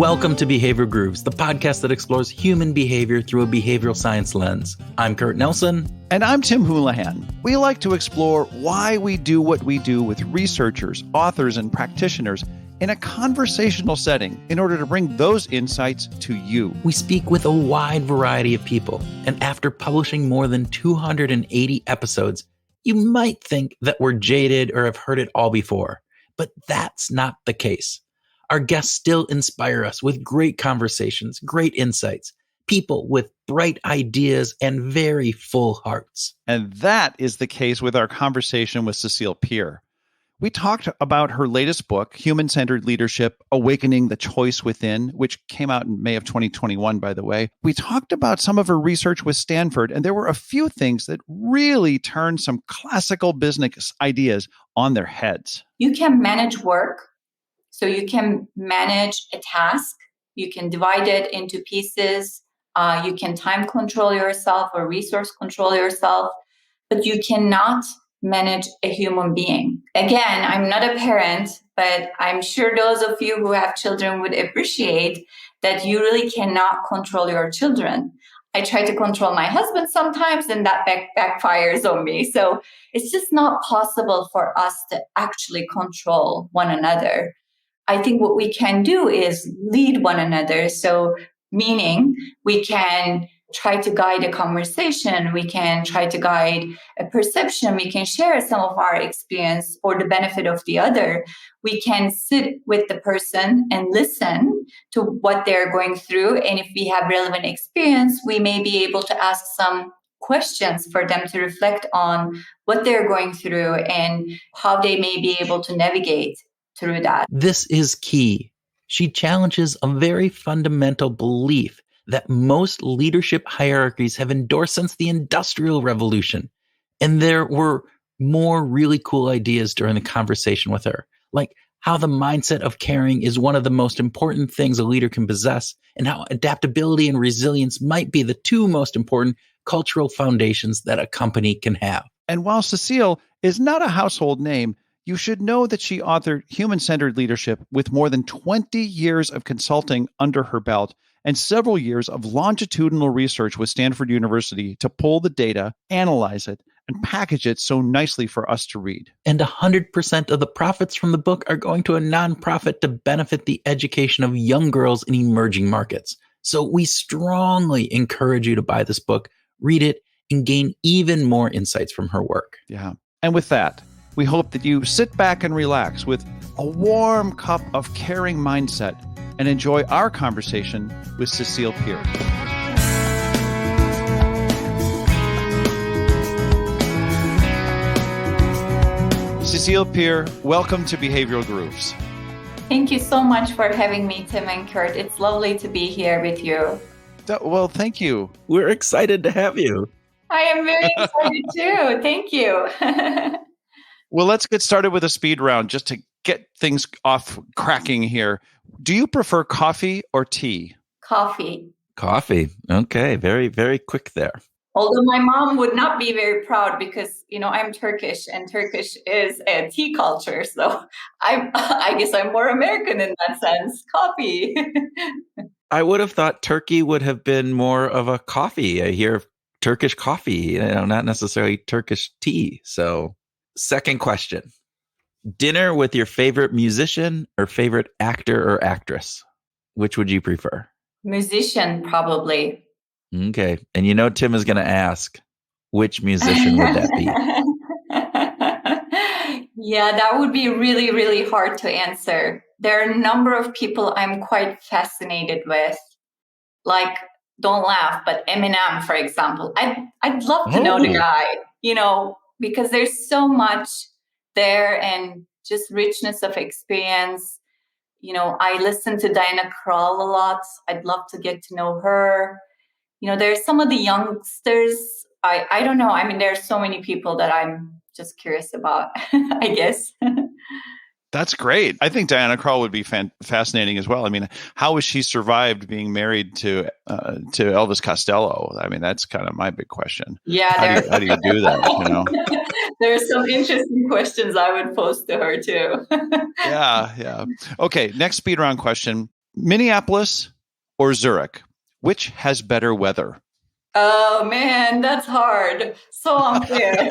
Welcome to Behavior Grooves, the podcast that explores human behavior through a behavioral science lens. I'm Kurt Nelson. And I'm Tim Houlihan. We like to explore why we do what we do with researchers, authors, and practitioners in a conversational setting in order to bring those insights to you. We speak with a wide variety of people, and after publishing more than 280 episodes, you might think that we're jaded or have heard it all before, but that's not the case. Our guests still inspire us with great conversations, great insights, people with bright ideas and very full hearts. And that is the case with our conversation with Sesil Pir. We talked about her latest book, Human-Centered Leadership, Awakening the Choice Within, which came out in May of 2021, by the way. We talked about some of her research with Stanford, and there were a few things that really turned some classical business ideas on their heads. You can manage work. So you can manage a task, you can divide it into pieces, you can time control yourself or resource control yourself, but you cannot manage a human being. Again, I'm not a parent, but I'm sure those of you who have children would appreciate that you really cannot control your children. I try to control my husband sometimes and that backfires on me. So it's just not possible for us to actually control one another. I think what we can do is lead one another. So meaning we can try to guide a conversation, we can try to guide a perception, we can share some of our experience for the benefit of the other. We can sit with the person and listen to what they're going through. And if we have relevant experience, we may be able to ask some questions for them to reflect on what they're going through and how they may be able to navigate through that. This is key. She challenges a very fundamental belief that most leadership hierarchies have endorsed since the Industrial Revolution. And there were more really cool ideas during the conversation with her, like how the mindset of caring is one of the most important things a leader can possess, and how adaptability and resilience might be the two most important cultural foundations that a company can have. And while Sesil is not a household name, you should know that she authored Human-Centered Leadership with more than 20 years of consulting under her belt and several years of longitudinal research with Stanford University to pull the data, analyze it, and package it so nicely for us to read. And 100% of the profits from the book are going to a nonprofit to benefit the education of young girls in emerging markets. So we strongly encourage you to buy this book, read it, and gain even more insights from her work. Yeah. And with that, we hope that you sit back and relax with a warm cup of caring mindset and enjoy our conversation with Sesil Pir. Sesil Pir, welcome to Behavioral Grooves. Thank you so much for having me, Tim and Kurt. It's lovely to be here with you. Well, thank you. We're excited to have you. I am very excited too. Thank you. Well, let's get started with a speed round just to get things off cracking here. Do you prefer coffee or tea? Coffee. Coffee. Okay. Very, very quick there. Although my mom would not be very proud because, I'm Turkish and Turkish is a tea culture. So I guess I'm more American in that sense. Coffee. I would have thought Turkey would have been more of a coffee. I hear Turkish coffee, not necessarily Turkish tea. So second question, dinner with your favorite musician or favorite actor or actress? Which would you prefer? Musician, probably. Okay. And Tim is going to ask, which musician would that be? Yeah, that would be really, really hard to answer. There are a number of people I'm quite fascinated with. Like, don't laugh, but Eminem, for example. I'd love to know the guy, because there's so much there and just richness of experience. I listen to Diana Krall a lot. I'd love to get to know her. There's some of the youngsters. I don't know. I mean, there's so many people that I'm just curious about, I guess. That's great. I think Diana Krall would be fascinating as well. I mean, how has she survived being married to Elvis Costello? I mean, that's kind of my big question. Yeah. How do you do that? There's some interesting questions I would pose to her too. Yeah. Okay. Next speed round question. Minneapolis or Zurich? Which has better weather? Oh man, that's hard. So unfair.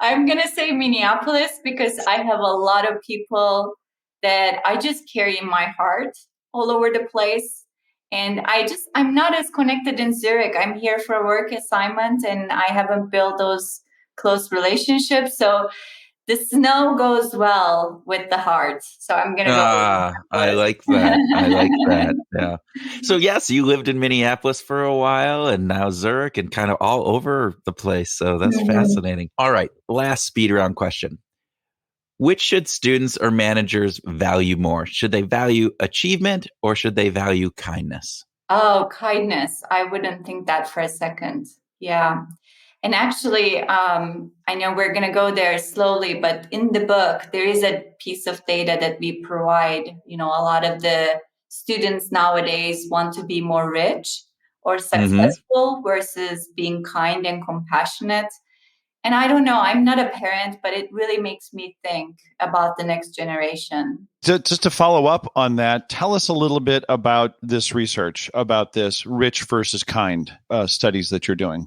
I'm going to say Minneapolis because I have a lot of people that I just carry in my heart all over the place. And I'm not as connected in Zurich. I'm here for a work assignment and I haven't built those close relationships. So the snow goes well with the heart. So I'm going to go with I like that. I like that. Yeah. So yes, you lived in Minneapolis for a while and now Zurich and kind of all over the place. So that's fascinating. All right. Last speed round question. Which should students or managers value more? Should they value achievement or should they value kindness? Oh, kindness. I wouldn't think that for a second. Yeah. And actually, I know we're going to go there slowly, but in the book, there is a piece of data that we provide. A lot of the students nowadays want to be more rich or successful versus being kind and compassionate. And I don't know, I'm not a parent, but it really makes me think about the next generation. Just to follow up on that, tell us a little bit about this research, about this rich versus kind studies that you're doing.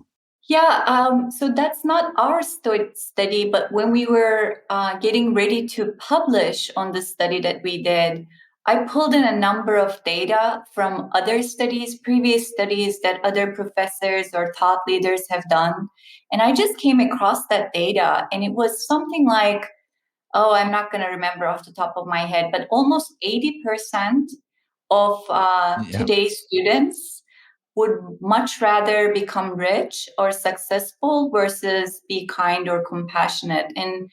Yeah, so that's not our study, but when we were getting ready to publish on the study that we did, I pulled in a number of data from other studies, previous studies that other professors or thought leaders have done. And I just came across that data, and it was something like, oh, I'm not going to remember off the top of my head, but almost 80% of today's students would much rather become rich or successful versus be kind or compassionate. And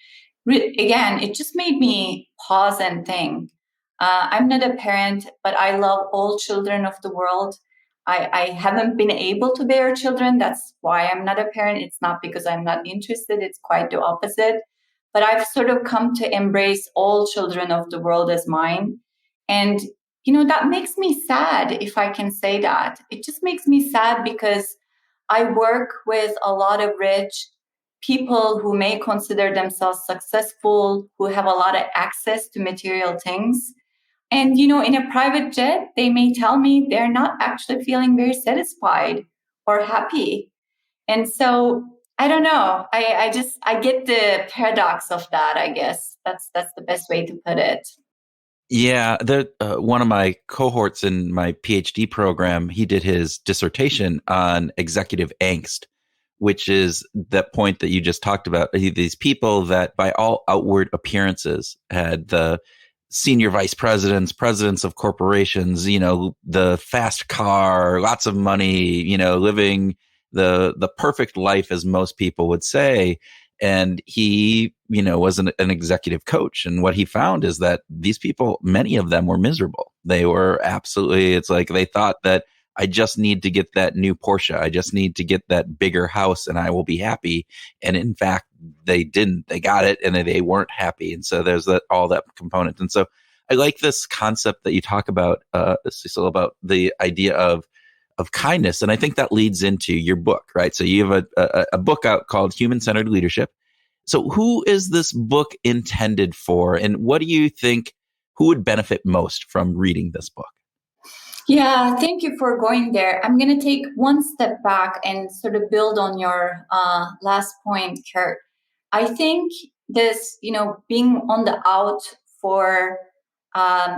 again, it just made me pause and think. I'm not a parent, but I love all children of the world. I haven't been able to bear children. That's why I'm not a parent. It's not because I'm not interested. It's quite the opposite. But I've sort of come to embrace all children of the world as mine. And that makes me sad, if I can say that. It just makes me sad because I work with a lot of rich people who may consider themselves successful, who have a lot of access to material things. And, in a private jet, they may tell me they're not actually feeling very satisfied or happy. And so I don't know. I get the paradox of that, I guess. That's the best way to put it. Yeah, one of my cohorts in my PhD program, he did his dissertation on executive angst, which is that point that you just talked about. These people that by all outward appearances had the senior vice presidents, presidents of corporations, the fast car, lots of money, living the perfect life, as most people would say. And he, was an executive coach. And what he found is that these people, many of them were miserable. They were absolutely, it's like they thought that I just need to get that new Porsche. I just need to get that bigger house and I will be happy. And in fact, they didn't. They got it and they weren't happy. And so there's all that component. And so I like this concept that you talk about, Sesil, about the idea of kindness. And I think that leads into your book, right? So you have a book out called Human-Centered Leadership. So who is this book intended for? And what do you think, who would benefit most from reading this book? Yeah, thank you for going there. I'm going to take one step back and sort of build on your last point, Kurt. I think this, being on the out for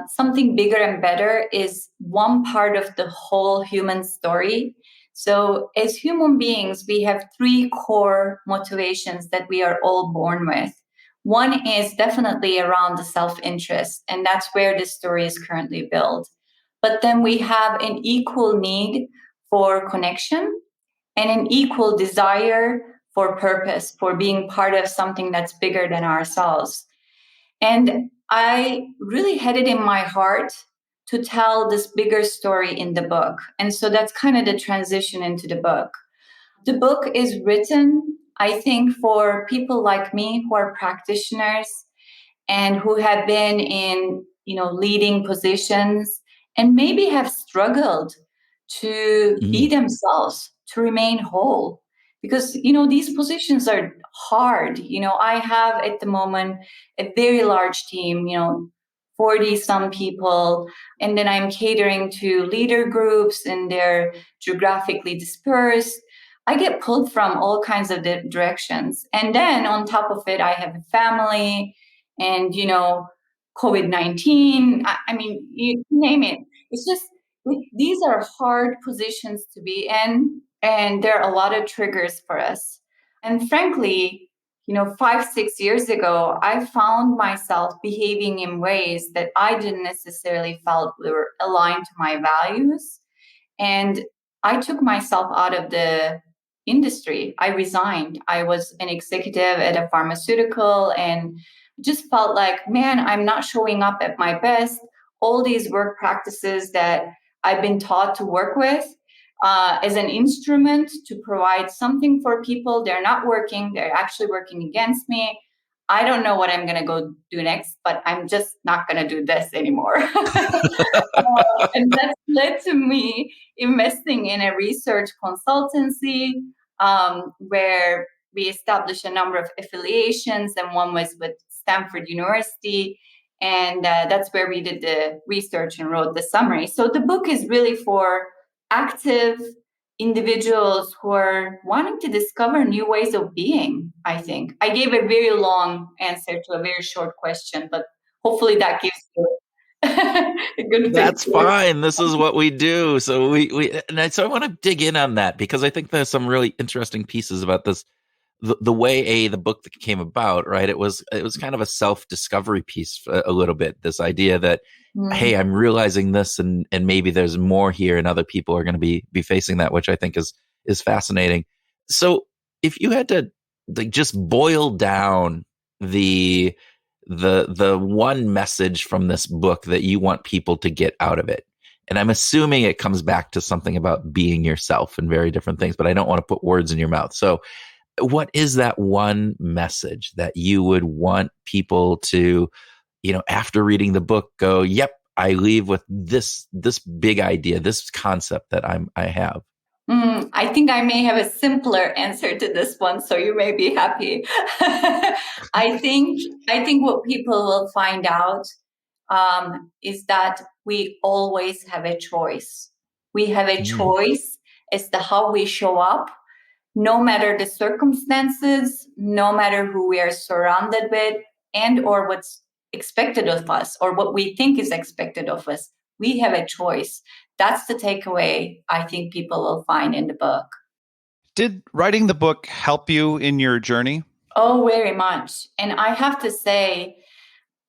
something bigger and better is one part of the whole human story. So as human beings, we have three core motivations that we are all born with. One is definitely around the self-interest, and that's where this story is currently built. But then we have an equal need for connection and an equal desire for purpose, for being part of something that's bigger than ourselves. And I really had it in my heart to tell this bigger story in the book. And so that's kind of the transition into the book. The book is written, I think, for people like me who are practitioners and who have been in, leading positions and maybe have struggled to be themselves, to remain whole. Because, these positions are hard. I have at the moment a very large team, 40 some people. And then I'm catering to leader groups and they're geographically dispersed. I get pulled from all kinds of directions. And then on top of it, I have a family and, COVID-19. I mean, you name it. It's just, these are hard positions to be in. And there are a lot of triggers for us. And frankly, 5-6 years ago, I found myself behaving in ways that I didn't necessarily felt were aligned to my values. And I took myself out of the industry. I resigned. I was an executive at a pharmaceutical and just felt like, man, I'm not showing up at my best. All these work practices that I've been taught to work with as an instrument to provide something for people, they're not working. They're actually working against me. I don't know what I'm going to go do next, but I'm just not going to do this anymore. And that led to me investing in a research consultancy where we established a number of affiliations, and one was with Stanford University. And that's where we did the research and wrote the summary. So the book is really for active individuals who are wanting to discover new ways of being, I think. I gave a very long answer to a very short question, but hopefully that gives you a good That's picture. fine. This is what we do. So so I want to dig in on that because I think there's some really interesting pieces about this. The way the book that came about, right? It was kind of a self-discovery piece a little bit. This idea that, hey, I'm realizing this, and maybe there's more here, and other people are going to be facing that, which I think is fascinating. So, if you had to just boil down the one message from this book that you want people to get out of it, and I'm assuming it comes back to something about being yourself and very different things, but I don't want to put words in your mouth. So, what is that one message that you would want people to, after reading the book, go, yep, I leave with this big idea, this concept that I have? I think I may have a simpler answer to this one, so you may be happy. I think what people will find out is that we always have a choice. We have a choice as to how we show up, no matter the circumstances, no matter who we are surrounded with, and or what's expected of us, or what we think is expected of us. We have a choice. That's the takeaway I think people will find in the book. Did writing the book help you in your journey? Oh, very much. And I have to say,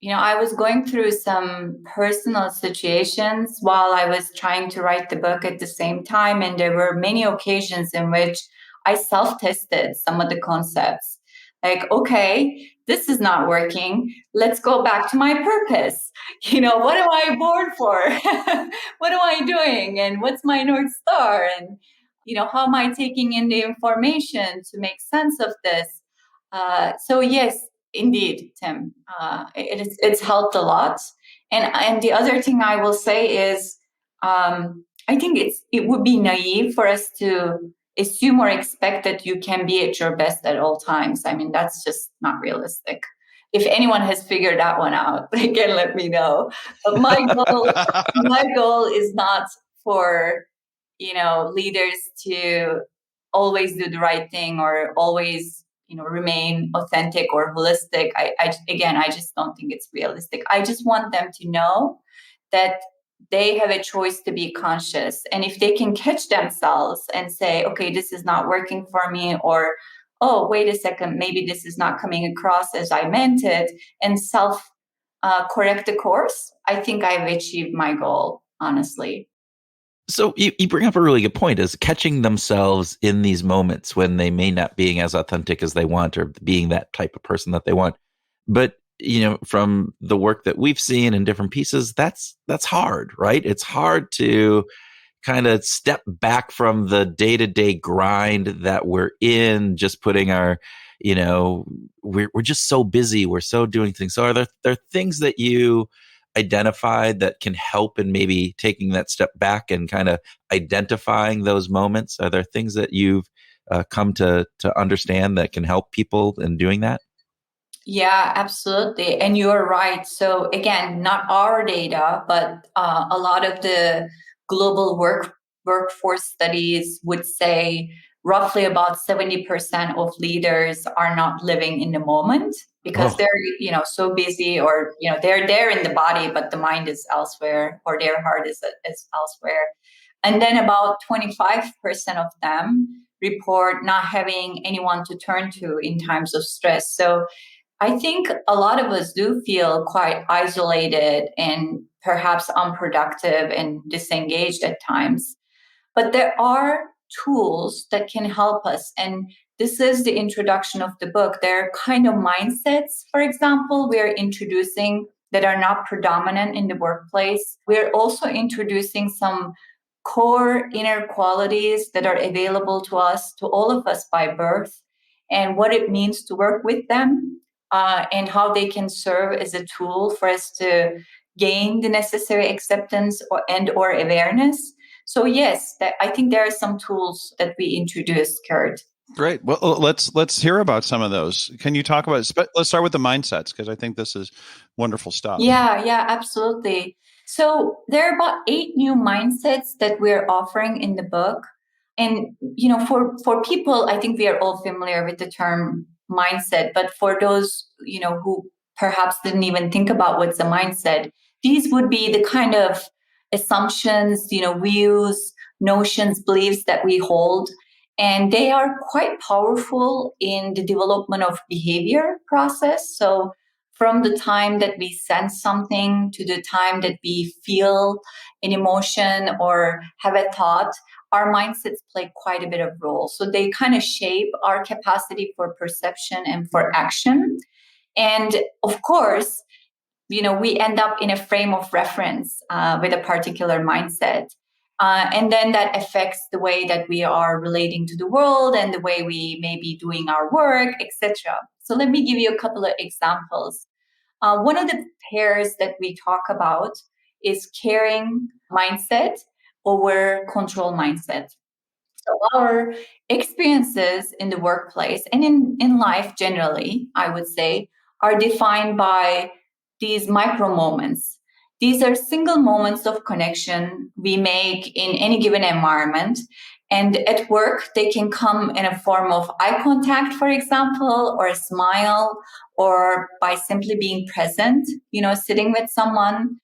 I was going through some personal situations while I was trying to write the book at the same time. And there were many occasions in which I self-tested some of the concepts. Like, okay, this is not working. Let's go back to my purpose. What am I born for? What am I doing? And what's my North Star? And, how am I taking in the information to make sense of this? So yes, indeed, Tim, it's helped a lot. And the other thing I will say is, I think it would be naive for us to assume or expect that you can be at your best at all times. I mean, that's just not realistic. If anyone has figured that one out, they can let me know. But my goal is not for, leaders to always do the right thing or always, remain authentic or holistic. I just don't think it's realistic. I just want them to know that they have a choice to be conscious. And if they can catch themselves and say, okay, this is not working for me, or, oh, wait a second, maybe this is not coming across as I meant it, and correct the course, I think I've achieved my goal, honestly. So you bring up a really good point, is catching themselves in these moments when they may not being as authentic as they want or being that type of person that they want. But, from the work that we've seen in different pieces, that's hard, right? It's hard to kind of step back from the day-to-day grind that we're in, just putting our, we're just so busy. We're so doing things. So are there things that you identified that can help in maybe taking that step back and kind of identifying those moments? Are there things that you've come to understand that can help people in doing that? Yeah, absolutely. And you're right. So again, not our data, but a lot of the global workforce studies would say roughly about 70% of leaders are not living in the moment because Oh, they're, so busy, or, they're there in the body, but the mind is elsewhere, or their heart is elsewhere. And then about 25% of them report not having anyone to turn to in times of stress. So I think a lot of us do feel quite isolated and perhaps unproductive and disengaged at times. But there are tools that can help us. And this is the introduction of the book. There are kind of mindsets, for example, we're introducing that are not predominant in the workplace. We're also introducing some core inner qualities that are available to us, to all of us by birth, and what it means to work with them, and how they can serve as a tool for us to gain the necessary acceptance or awareness. So yes, I think there are some tools that we introduced, Kurt. Great. Well, let's hear about some of those. Can you talk about? Let's start with the mindsets, because I think this is wonderful stuff. Yeah, absolutely. So there are about 8 new mindsets that we're offering in the book. And for people, I think we are all familiar with the term mindset, but for those, who perhaps didn't even think about what's a mindset, these would be the kind of assumptions, views, notions, beliefs that we hold. And they are quite powerful in the development of behavior process. So from the time that we sense something to the time that we feel an emotion or have a thought, our mindsets play quite a bit of role. So they kind of shape our capacity for perception and for action. And of course, we end up in a frame of reference with a particular mindset. And then that affects the way that we are relating to the world and the way we may be doing our work, etc. So let me give you a couple of examples. One of the pairs that we talk about is caring mindset over control mindset. So our experiences in the workplace and in life generally, I would say, are defined by these micro moments. These are single moments of connection we make in any given environment. And at work, they can come in a form of eye contact, for example, or a smile, or by simply being present, sitting with someone.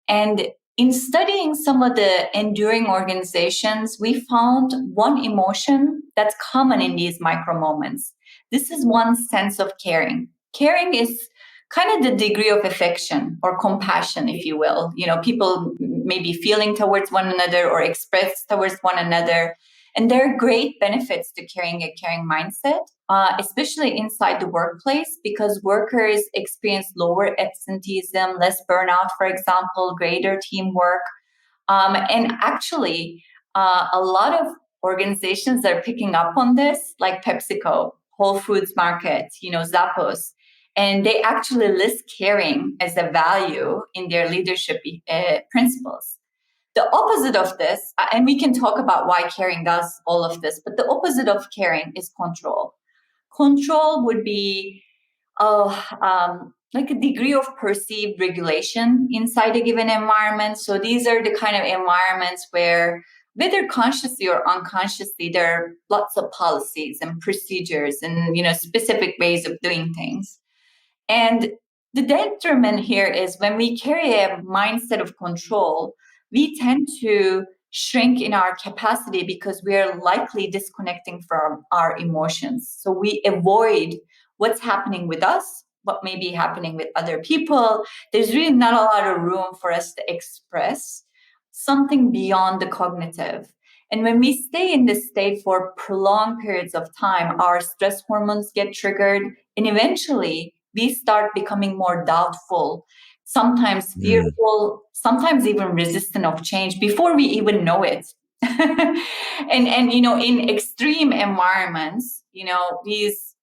And in studying some of the enduring organizations, we found one emotion that's common in these micro moments. This is one sense of caring. Caring is kind of the degree of affection or compassion, if you will. People may be feeling towards one another or express towards one another. And there are great benefits to carrying a caring mindset, especially inside the workplace, because workers experience lower absenteeism, less burnout, for example, greater teamwork. And actually, a lot of organizations are picking up on this, like PepsiCo, Whole Foods Market, Zappos, and they actually list caring as a value in their leadership principles. The opposite of this, and we can talk about why caring does all of this, but the opposite of caring is control. Control would be like a degree of perceived regulation inside a given environment. So these are the kind of environments where, whether consciously or unconsciously, there are lots of policies and procedures and specific ways of doing things. And the detriment here is when we carry a mindset of control, we tend to shrink in our capacity because we are likely disconnecting from our emotions. So we avoid what's happening with us, what may be happening with other people. There's really not a lot of room for us to express something beyond the cognitive. And when we stay in this state for prolonged periods of time, our stress hormones get triggered, and eventually we start becoming more doubtful, sometimes fearful, sometimes even resistant of change before we even know it. and in extreme environments, these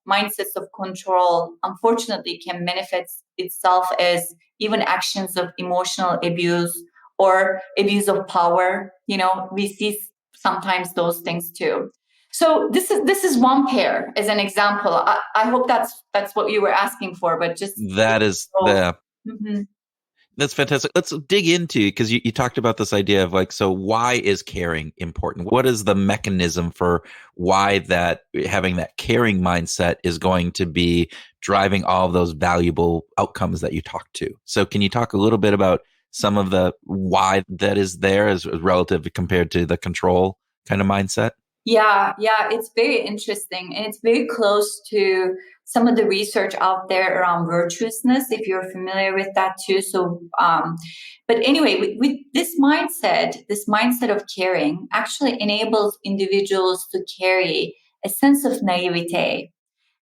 mindsets of control unfortunately can manifest itself as even actions of emotional abuse or abuse of power. We see sometimes those things too. So this is one pair as an example. I hope that's what you were asking for, but just That is the Mhm. That's fantastic. Let's dig into, because you talked about this idea of like, so why is caring important? What is the mechanism for why that having that caring mindset is going to be driving all of those valuable outcomes that you talked to? So can you talk a little bit about some of the why that is there as relative compared to the control kind of mindset? Yeah, it's very interesting, and it's very close to some of the research out there around virtuousness, if you're familiar with that too. So, but anyway, with this mindset of caring actually enables individuals to carry a sense of naivete.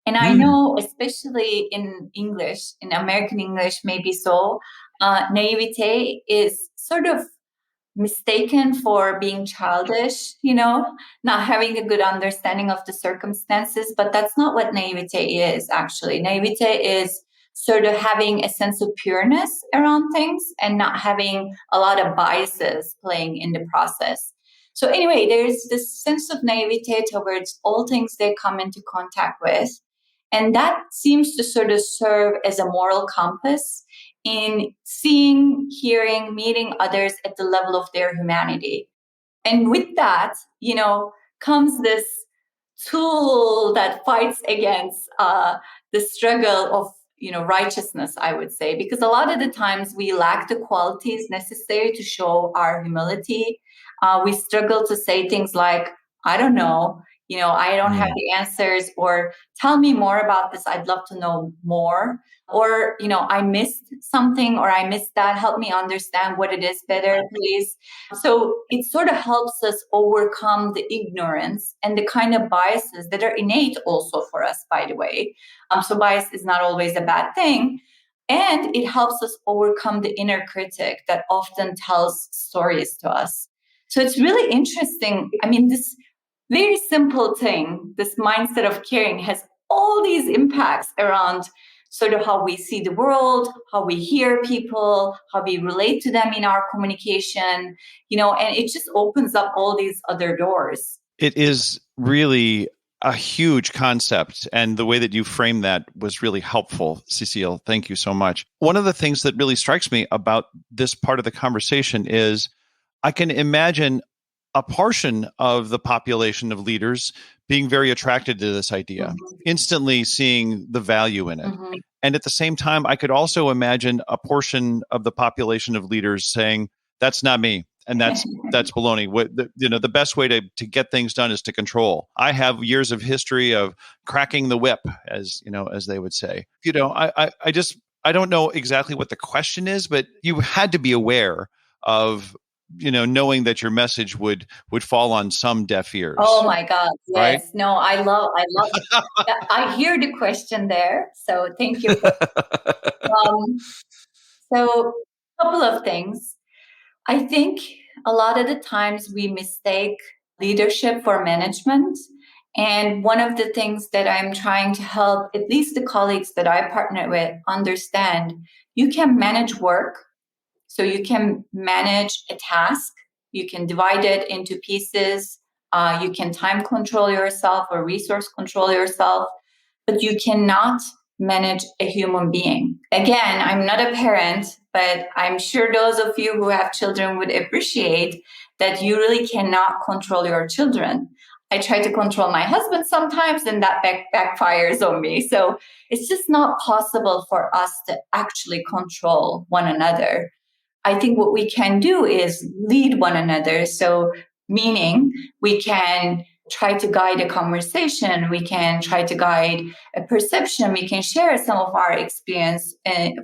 And I Mm, know, especially in English, in American English, maybe so, naivete is sort of mistaken for being childish, not having a good understanding of the circumstances. But that's not what naivete is, actually. Naivete is sort of having a sense of pureness around things and not having a lot of biases playing in the process. So, anyway, there's this sense of naivete towards all things they come into contact with. And that seems to sort of serve as a moral compass in seeing, hearing, meeting others at the level of their humanity. And with that, comes this tool that fights against the struggle of, righteousness, I would say, because a lot of the times we lack the qualities necessary to show our humility. We struggle to say things like, I don't know, I don't have mm. the answers, or tell me more about this. I'd love to know more. Or, I missed something, or I missed that. Help me understand what it is better, please. So it sort of helps us overcome the ignorance and the kind of biases that are innate also for us, by the way. So bias is not always a bad thing. And it helps us overcome the inner critic that often tells stories to us. So it's really interesting. I mean, this very simple thing, this mindset of caring, has all these impacts around sort of how we see the world, how we hear people, how we relate to them in our communication, and it just opens up all these other doors. It is really a huge concept. And the way that you framed that was really helpful, Sesil. Thank you so much. One of the things that really strikes me about this part of the conversation is I can imagine a portion of the population of leaders being very attracted to this idea, instantly seeing the value in it. Mhm. And at the same time, I could also imagine a portion of the population of leaders saying, that's not me. And that's baloney. The best way to get things done is to control. I have years of history of cracking the whip, as they would say. I don't know exactly what the question is, but you had to be aware of knowing that your message would fall on some deaf ears. Oh my God. Right? Yes. No, I love I hear the question there. So thank you. So a couple of things. I think a lot of the times we mistake leadership for management. And one of the things that I'm trying to help at least the colleagues that I partner with understand, you can manage work. So you can manage a task, you can divide it into pieces, you can time control yourself or resource control yourself, but you cannot manage a human being. Again, I'm not a parent, but I'm sure those of you who have children would appreciate that you really cannot control your children. I try to control my husband sometimes, and that backfires on me. So it's just not possible for us to actually control one another. I think what we can do is lead one another. So, meaning we can try to guide a conversation, we can try to guide a perception, we can share some of our experience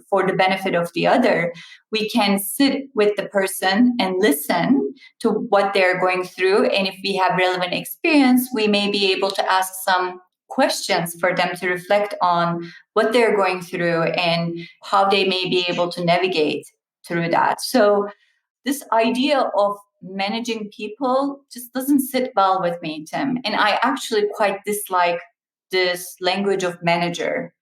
for the benefit of the other. We can sit with the person and listen to what they're going through. And if we have relevant experience, we may be able to ask some questions for them to reflect on what they're going through and how they may be able to navigate through that. So this idea of managing people just doesn't sit well with me, Tim. And I actually quite dislike this language of manager.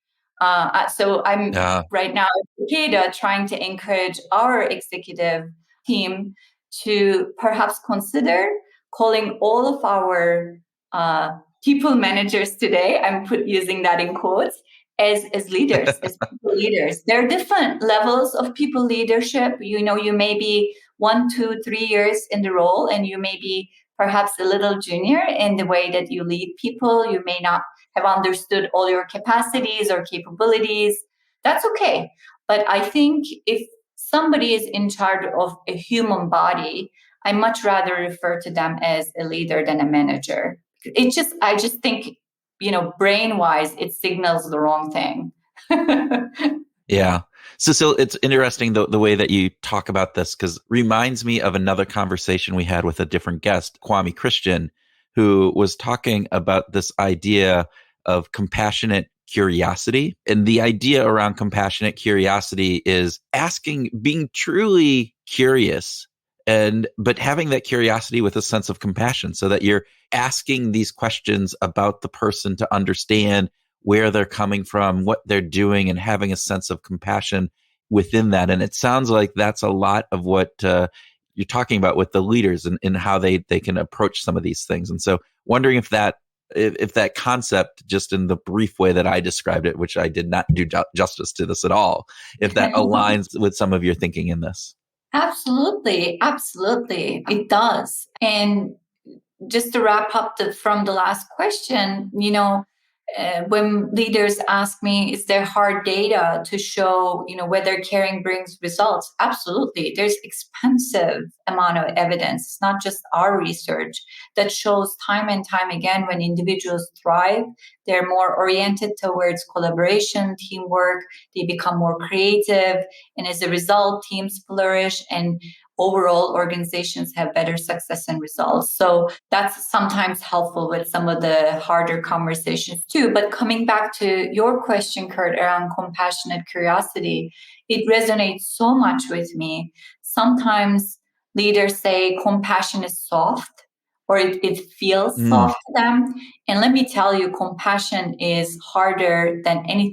So I'm right now at Takeda trying to encourage our executive team to perhaps consider calling all of our people managers today, I'm using that in quotes, as leaders, as people leaders. There are different levels of people leadership. You may be 1, 2, 3 years in the role, and you may be perhaps a little junior in the way that you lead people. You may not have understood all your capacities or capabilities. That's okay. But I think if somebody is in charge of a human body, I much rather refer to them as a leader than a manager. I just think, brain wise, it signals the wrong thing. Yeah. So it's interesting the way that you talk about this, because reminds me of another conversation we had with a different guest, Kwame Christian, who was talking about this idea of compassionate curiosity. And the idea around compassionate curiosity is being truly curious, but having that curiosity with a sense of compassion, so that you're asking these questions about the person to understand where they're coming from, what they're doing, and having a sense of compassion within that. And it sounds like that's a lot of what you're talking about with the leaders and how they can approach some of these things. And so wondering if that concept, just in the brief way that I described it, which I did not do justice to this at all, if that aligns with some of your thinking in this. Absolutely. Absolutely. It does. And just to wrap up from the last question, when leaders ask me, is there hard data to show, whether caring brings results? Absolutely. There's expansive amount of evidence. It's not just our research that shows time and time again, when individuals thrive, they're more oriented towards collaboration, teamwork, they become more creative. And as a result, teams flourish and overall organizations have better success and results. So that's sometimes helpful with some of the harder conversations too. But coming back to your question, Kurt, around compassionate curiosity, it resonates so much with me. Sometimes leaders say compassion is soft, or it feels soft to them. And let me tell you, compassion is harder than any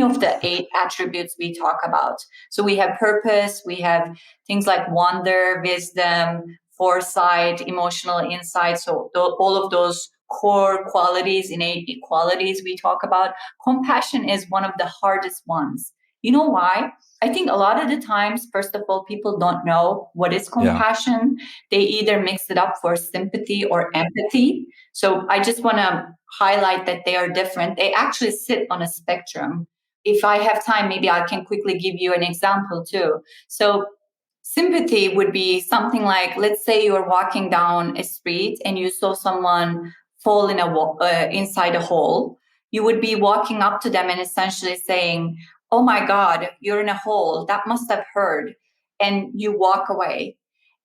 of the 8 attributes we talk about. So we have purpose, we have things like wonder, wisdom, foresight, emotional insight. So all of those core qualities, innate qualities we talk about. Compassion is one of the hardest ones. You know why? I think a lot of the times, first of all, people don't know what is compassion. Yeah. They either mix it up for sympathy or empathy. So I just want to highlight that they are different. They actually sit on a spectrum. If I have time, maybe I can quickly give you an example too. So sympathy would be something like, let's say you're walking down a street and you saw someone fall inside a hole. You would be walking up to them and essentially saying, oh my God, you're in a hole. That must have hurt. And you walk away.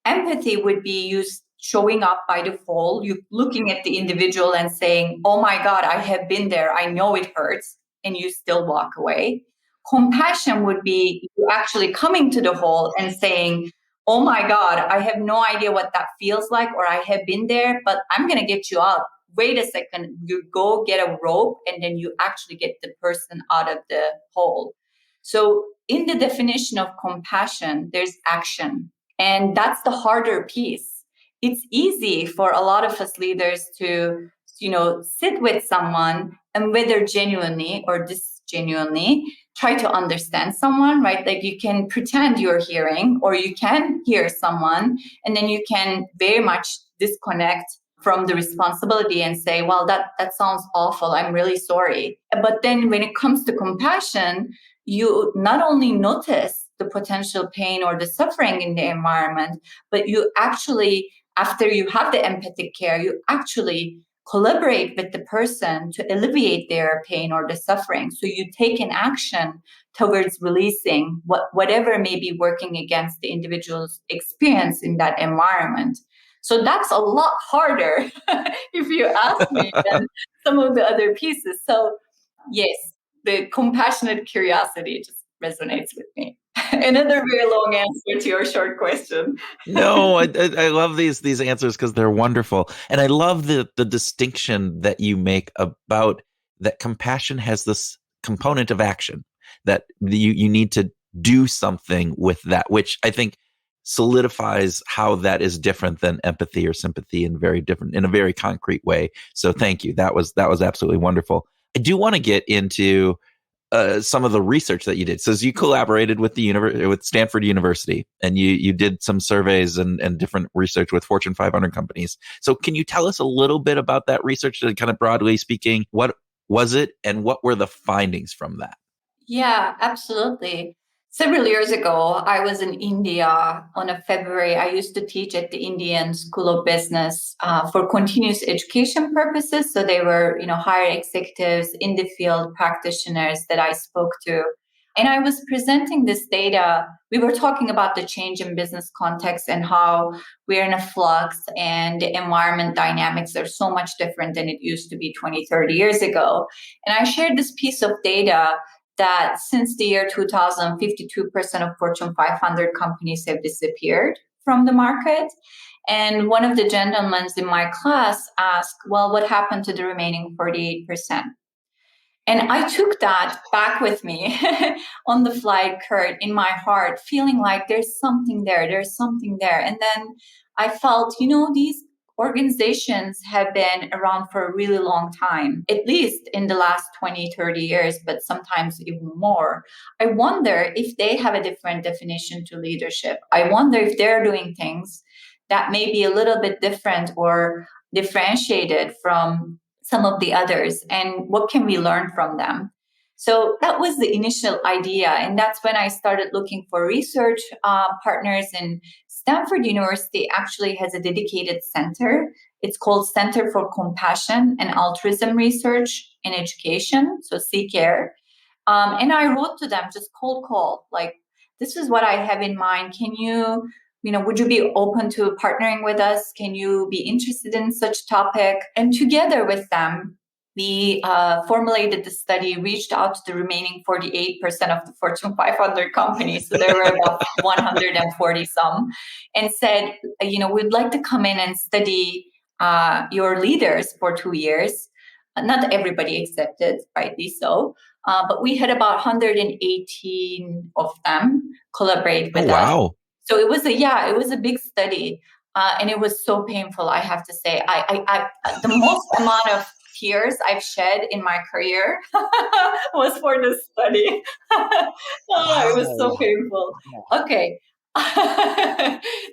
Empathy would be you showing up by the hole, you looking at the individual and saying, oh my God, I have been there. I know it hurts. And you still walk away. Compassion would be you actually coming to the hole and saying, oh my God, I have no idea what that feels like, or I have been there, but I'm going to get you out. Wait a second, you go get a rope and then you actually get the person out of the hole. So in the definition of compassion, there's action. And that's the harder piece. It's easy for a lot of us leaders to, sit with someone and whether genuinely or disgenuinely try to understand someone, right? Like you can pretend you're hearing, or you can hear someone and then you can very much disconnect from the responsibility and say, well, that sounds awful. I'm really sorry. But then when it comes to compassion, you not only notice the potential pain or the suffering in the environment, but you actually, after you have the empathic care, you actually collaborate with the person to alleviate their pain or the suffering. So you take an action towards releasing whatever may be working against the individual's experience in that environment. So that's a lot harder, if you ask me, than some of the other pieces. So yes, the compassionate curiosity just resonates with me. Another very long answer to your short question. No, I love these answers because they're wonderful. And I love the distinction that you make about that compassion has this component of action, that you need to do something with that, which I think solidifies how that is different than empathy or sympathy in a very concrete way. So thank you. That was absolutely wonderful. I do want to get into some of the research that you did. So you collaborated with with Stanford University, and you did some surveys and different research with Fortune 500 companies. So can you tell us a little bit about that research, kind of broadly speaking? What was it, and what were the findings from that? Yeah, absolutely. Several years ago, I was in India on a February. I used to teach at the Indian School of Business for continuous education purposes. So they were, higher executives in the field, practitioners that I spoke to. And I was presenting this data. We were talking about the change in business context and how we're in a flux and the environment dynamics are so much different than it used to be 20, 30 years ago. And I shared this piece of data that since the year 2000, 52% of Fortune 500 companies have disappeared from the market. And one of the gentlemen in my class asked, well, what happened to the remaining 48%? And I took that back with me on the flight, Kurt, in my heart, feeling like there's something there. And then I felt, these organizations have been around for a really long time, at least in the last 20, 30 years, but sometimes even more. I wonder if they have a different definition to leadership. I wonder if they're doing things that may be a little bit different or differentiated from some of the others, and what can we learn from them? So that was the initial idea. And that's when I started looking for research partners. And Stanford University actually has a dedicated center. It's called Center for Compassion and Altruism Research in Education, so CCARE. And I wrote to them, just cold call, like, this is what I have in mind. Can you, would you be open to partnering with us? Can you be interested in such topic? And together with them, we formulated the study, reached out to the remaining 48% of the Fortune 500 companies. So there were about 140 some, and said, we'd like to come in and study your leaders for 2 years. Not everybody accepted, rightly so. But we had about 118 of them collaborate with us. Wow. So it was a big study, and it was so painful. I have to say, I the most amount of tears I've shed in my career was for this study. It was so painful. Okay.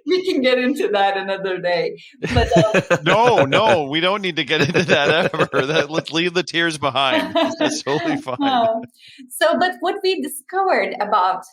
We can get into that another day. But No, we don't need to get into that ever. Let's leave the tears behind. That's totally fine. But what we discovered about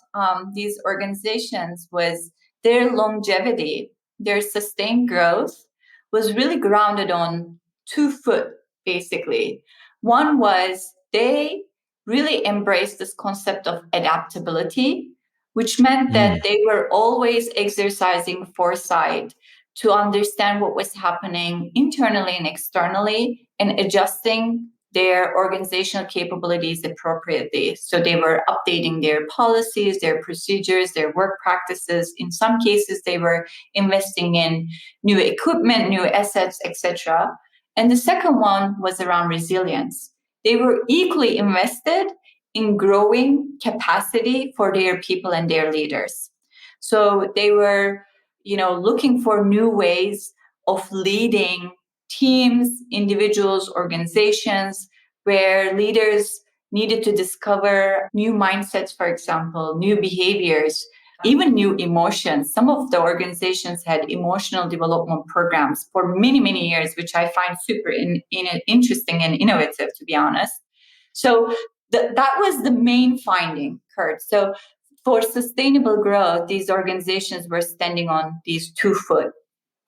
these organizations was their longevity, their sustained growth was really grounded on 2 foot, basically. One was they really embraced this concept of adaptability, which meant that they were always exercising foresight to understand what was happening internally and externally and adjusting their organizational capabilities appropriately. So they were updating their policies, their procedures, their work practices. In some cases, they were investing in new equipment, new assets, etc. And the second one was around resilience. They were equally invested in growing capacity for their people and their leaders. So they were, looking for new ways of leading teams, individuals, organizations, where leaders needed to discover new mindsets, for example, new behaviors, even new emotions. Some of the organizations had emotional development programs for many, many years, which I find super interesting and innovative, to be honest. So that was the main finding, Kurt. So for sustainable growth, these organizations were standing on these 2 foot,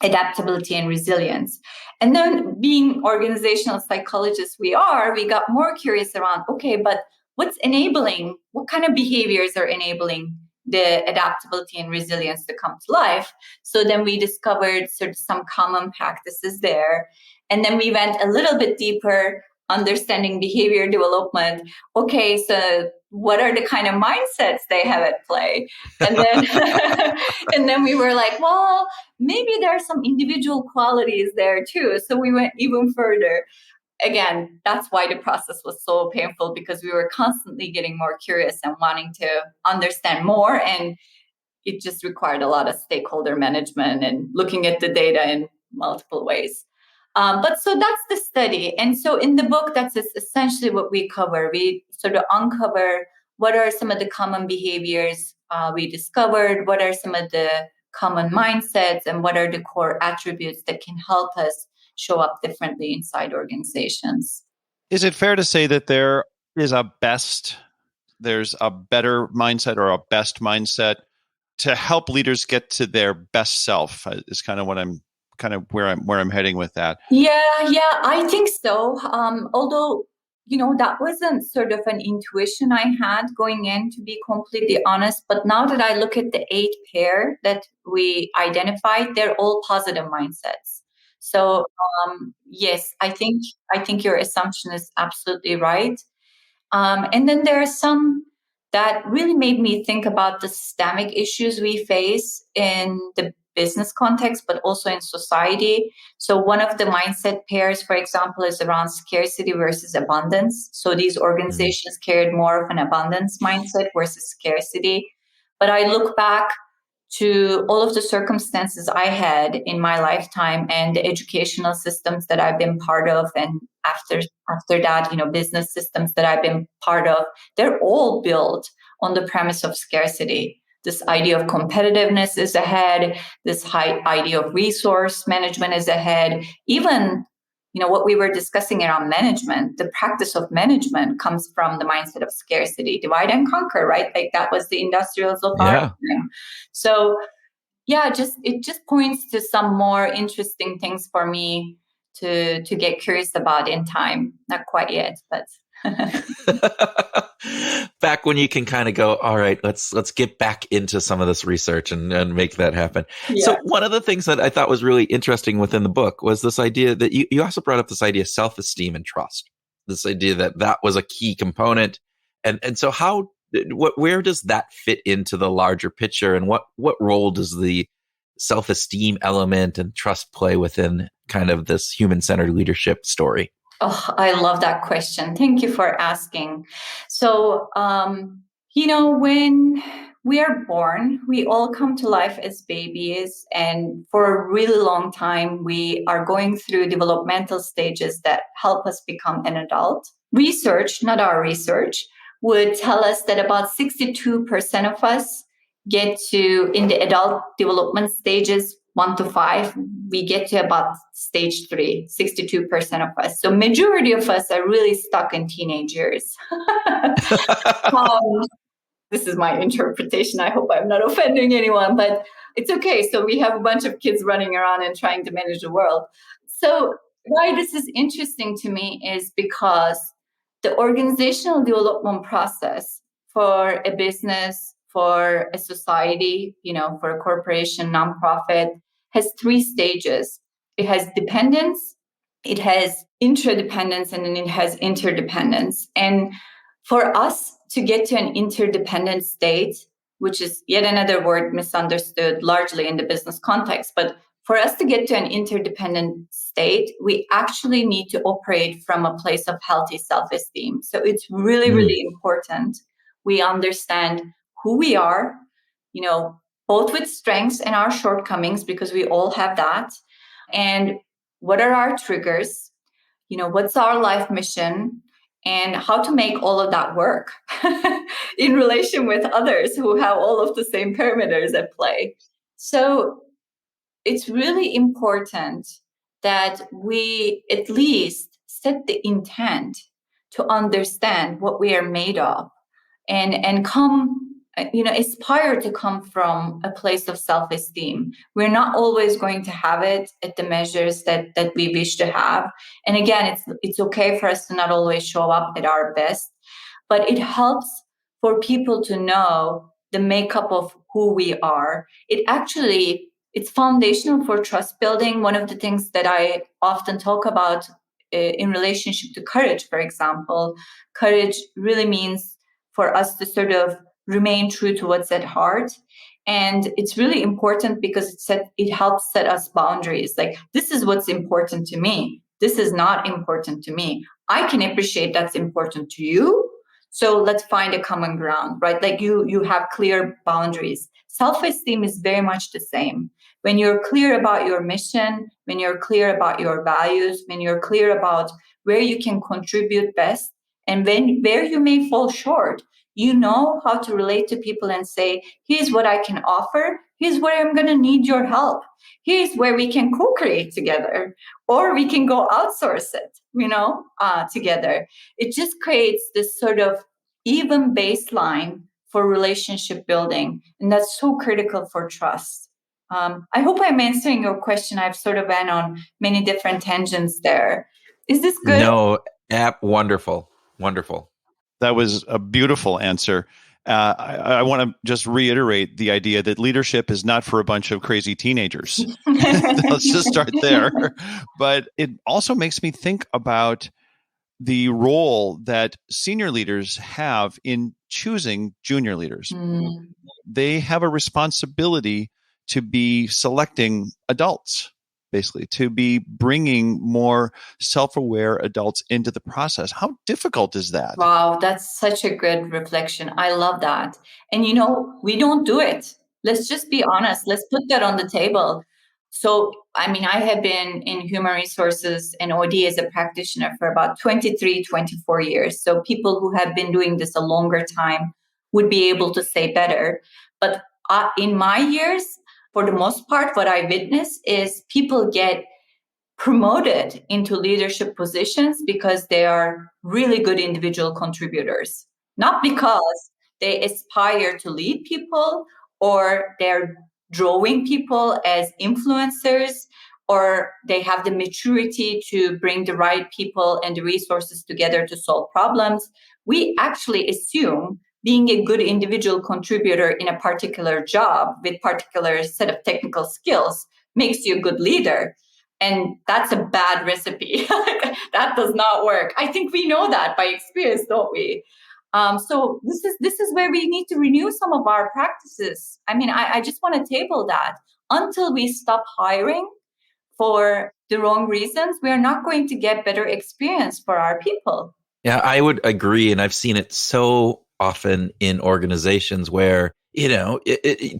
adaptability and resilience. And then being organizational psychologists we got more curious around, okay, but what kind of behaviors are enabling the adaptability and resilience to come to life? So then we discovered sort of some common practices there. And then we went a little bit deeper, understanding behavior development. Okay, so what are the kind of mindsets they have at play? And then and then we were like, well, maybe there are some individual qualities there too. So we went even further. Again, that's why the process was so painful, because we were constantly getting more curious and wanting to understand more. And it just required a lot of stakeholder management and looking at the data in multiple ways. But so that's the study. And so in the book, that's essentially what we cover. We sort of uncover what are some of the common behaviors we discovered, what are some of the common mindsets, and what are the core attributes that can help us show up differently inside organizations. Is it fair to say that there's a better mindset or a best mindset to help leaders get to their best self? Is kind of where I'm heading with that. Yeah, I think so. Although, that wasn't sort of an intuition I had going in, to be completely honest. But now that I look at the 8 pair that we identified, they're all positive mindsets. So, yes, I think your assumption is absolutely right. And then there are some that really made me think about the systemic issues we face in the business context, but also in society. So one of the mindset pairs, for example, is around scarcity versus abundance. So these organizations carried more of an abundance mindset versus scarcity. But I look back to all of the circumstances I had in my lifetime and the educational systems that I've been part of, and after that, business systems that I've been part of, they're all built on the premise of scarcity. This idea of competitiveness is ahead. This high idea of resource management is ahead. Even, what we were discussing around management, the practice of management comes from the mindset of scarcity, divide and conquer, right? Like that was the industrials of our time. So, it just points to some more interesting things for me to get curious about in time. Not quite yet, but back when you can kind of go, all right, let's get back into some of this research and make that happen. Yeah. So one of the things that I thought was really interesting within the book was this idea that you also brought up this idea of self-esteem and trust, this idea that was a key component. And so where does that fit into the larger picture, and what role does the self-esteem element and trust play within kind of this human-centered leadership story? Oh, I love that question. Thank you for asking. So, when we are born, we all come to life as babies. And for a really long time, we are going through developmental stages that help us become an adult. Research, not our research, would tell us that about 62% of us get to, in the adult development stages, 1 to 5, we get to about stage 3, 62% of us. So majority of us are really stuck in teenage years. This is my interpretation. I hope I'm not offending anyone, but it's okay. So we have a bunch of kids running around and trying to manage the world. So why this is interesting to me is because the organizational development process for a business, for a society, for a corporation, nonprofit, has 3 stages. It has dependence, it has interdependence, and then it has interdependence. And for us to get to an interdependent state, which is yet another word misunderstood largely in the business context, but for us to get to an interdependent state, we actually need to operate from a place of healthy self-esteem. So it's really, really important we understand who we are, both with strengths and our shortcomings, because we all have that. And what are our triggers? What's our life mission? And how to make all of that work in relation with others who have all of the same parameters at play. So it's really important that we at least set the intent to understand what we are made of and come, aspire to come from a place of self-esteem. We're not always going to have it at the measures that we wish to have. And again, it's okay for us to not always show up at our best, but it helps for people to know the makeup of who we are. It's foundational for trust building. One of the things that I often talk about in relationship to courage, for example, courage really means for us to sort of remain true to what's at heart. And it's really important because it helps set us boundaries. Like, this is what's important to me. This is not important to me. I can appreciate that's important to you. So let's find a common ground, right? Like you have clear boundaries. Self-esteem is very much the same. When you're clear about your mission, when you're clear about your values, when you're clear about where you can contribute best, and where you may fall short, you know how to relate to people and say, here's what I can offer. Here's where I'm going to need your help. Here's where we can co-create together, or we can go outsource it, together. It just creates this sort of even baseline for relationship building. And that's so critical for trust. I hope I'm answering your question. I've sort of been on many different tangents there. Is this good? No, wonderful. Wonderful. That was a beautiful answer. I want to just reiterate the idea that leadership is not for a bunch of crazy teenagers. Let's just start there. But it also makes me think about the role that senior leaders have in choosing junior leaders. They have a responsibility to be selecting adults, basically, to be bringing more self-aware adults into the process. How difficult is that? Wow, that's such a good reflection. I love that. And we don't do it. Let's just be honest. Let's put that on the table. So, I have been in human resources and OD as a practitioner for about 23, 24 years. So people who have been doing this a longer time would be able to say better. But in my years, for the most part, what I witness is people get promoted into leadership positions because they are really good individual contributors, not because they aspire to lead people or they're drawing people as influencers or they have the maturity to bring the right people and the resources together to solve problems. We actually assume being a good individual contributor in a particular job with particular set of technical skills makes you a good leader. And that's a bad recipe. That does not work. I think we know that by experience, don't we? So this is where we need to renew some of our practices. I just want to table that. Until we stop hiring for the wrong reasons, we are not going to get better experience for our people. Yeah, I would agree. And I've seen it so often in organizations where,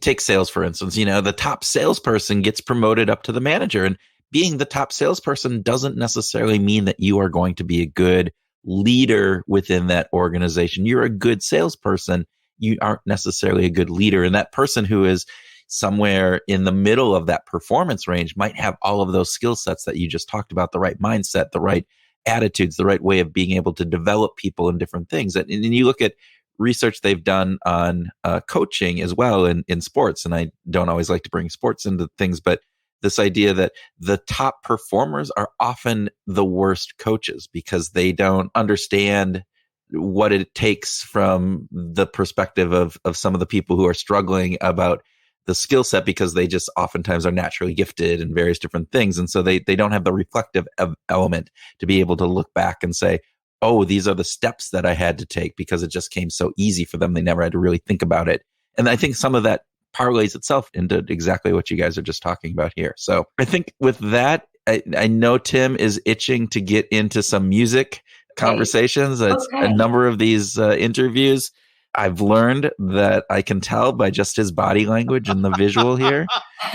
take sales, for instance, the top salesperson gets promoted up to the manager. And being the top salesperson doesn't necessarily mean that you are going to be a good leader within that organization. You're a good salesperson. You aren't necessarily a good leader. And that person who is somewhere in the middle of that performance range might have all of those skill sets that you just talked about, the right mindset, the right attitudes, the right way of being able to develop people in different things. And you look at research they've done on coaching as well in sports. And I don't always like to bring sports into things, but this idea that the top performers are often the worst coaches because they don't understand what it takes from the perspective of some of the people who are struggling about the skill set because they just oftentimes are naturally gifted in various different things. And so they don't have the reflective element to be able to look back and say, oh, these are the steps that I had to take because it just came so easy for them. They never had to really think about it. And I think some of that parlays itself into exactly what you guys are just talking about here. So I think with that, I know Tim is itching to get into some music conversations. It's a number of these interviews. I've learned that I can tell by just his body language and the visual here.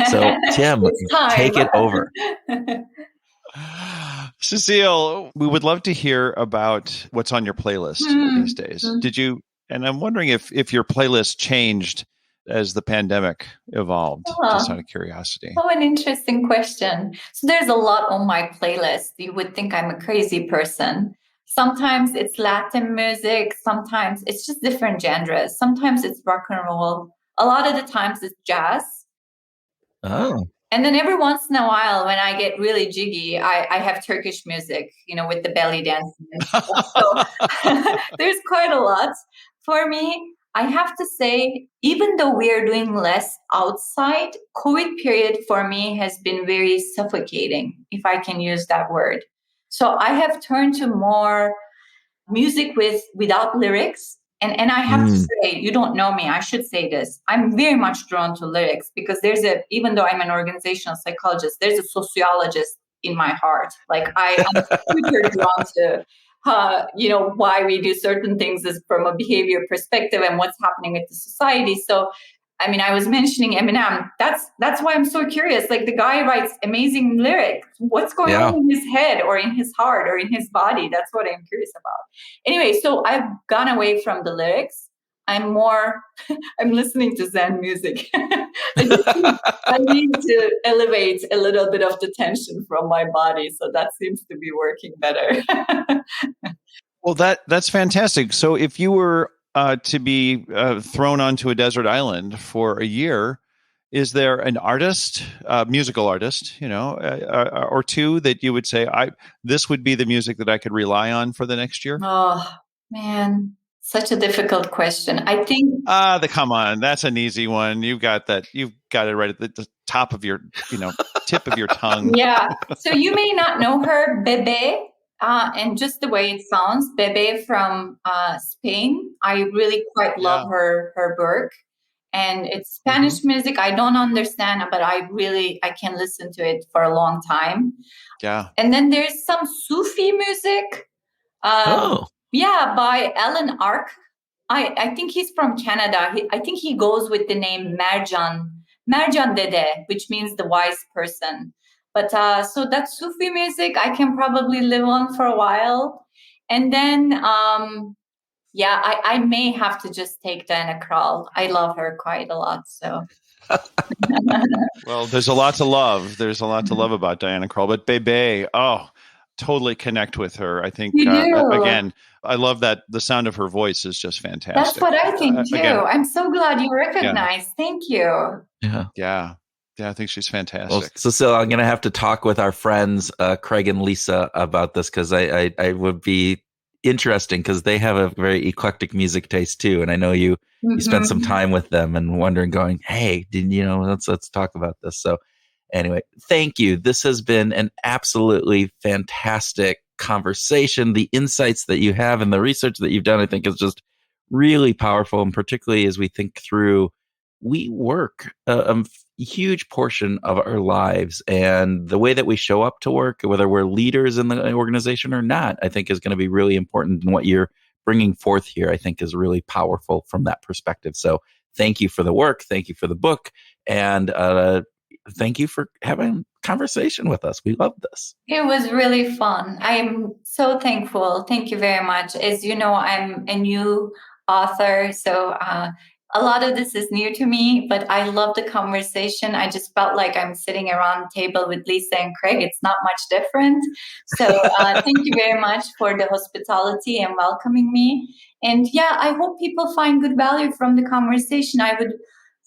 So Tim, take it over. Sesil, we would love to hear about what's on your playlist these days. Did you? And I'm wondering if your playlist changed as the pandemic evolved, just out of curiosity. Oh, an interesting question. So there's a lot on my playlist. You would think I'm a crazy person. Sometimes it's Latin music. Sometimes it's just different genres. Sometimes it's rock and roll. A lot of the times it's jazz. Oh. And then every once in a while, when I get really jiggy, I have Turkish music, with the belly dancing and stuff. So there's quite a lot. For me, I have to say, even though we are doing less outside, COVID period for me has been very suffocating, if I can use that word. So I have turned to more music without lyrics. And I have to say, you don't know me, I should say this. I'm very much drawn to lyrics because even though I'm an organizational psychologist, there's a sociologist in my heart. Like I am super drawn to why we do certain things is from a behavior perspective and what's happening with the society. So, I mean, I was mentioning Eminem. That's why I'm so curious. Like, the guy writes amazing lyrics. What's going on in his head or in his heart or in his body? That's what I'm curious about. Anyway, so I've gone away from the lyrics. I'm listening to Zen music. I need to elevate a little bit of the tension from my body. So that seems to be working better. Well, that's fantastic. So if you were to be thrown onto a desert island for a year, is there an artist, musical artist, or two that you would say, this would be the music that I could rely on for the next year? Oh, man. Such a difficult question. I think. Come on, that's an easy one. You've got that. You've got it right at the top of your, tip of your tongue. Yeah. So you may not know her, Bebe, and just the way it sounds, Bebe from Spain. I really quite love her work, and it's Spanish music. I don't understand, but I can listen to it for a long time. Yeah. And then there's some Sufi music. Yeah, by Alan Ark. I think he's from Canada. I think he goes with the name Merjan Dede, which means the wise person. But so that Sufi music, I can probably live on for a while. And then, I may have to just take Diana Krall. I love her quite a lot. So. Well, there's a lot to love. There's a lot to love about Diana Krall. But Bebe, totally connect with her. I think, again, I love that the sound of her voice is just fantastic. That's what I think too. Again, I'm so glad you recognize. Yeah. Thank you. Yeah, I think she's fantastic. Well, Sesil, I'm going to have to talk with our friends, Craig and Lisa, about this, because I would be interesting, because they have a very eclectic music taste too. And I know you spent some time with them and wondering, going, hey, let's talk about this. So anyway, thank you. This has been an absolutely fantastic conversation. The insights that you have and the research that you've done, I think, is just really powerful. And particularly as we think through, we work a huge portion of our lives, and the way that we show up to work, whether we're leaders in the organization or not, I think is going to be really important. And what you're bringing forth here, I think, is really powerful from that perspective. So thank you for the work. Thank you for the book. And thank you for having a conversation with us. We love this. It was really fun. I'm so thankful. Thank you very much. As you know, I'm a new author, so a lot of this is new to me, but I love the conversation. I just felt like I'm sitting around the table with Lisa and Craig. It's not much different. So thank you very much for the hospitality and welcoming me. And I hope people find good value from the conversation. I would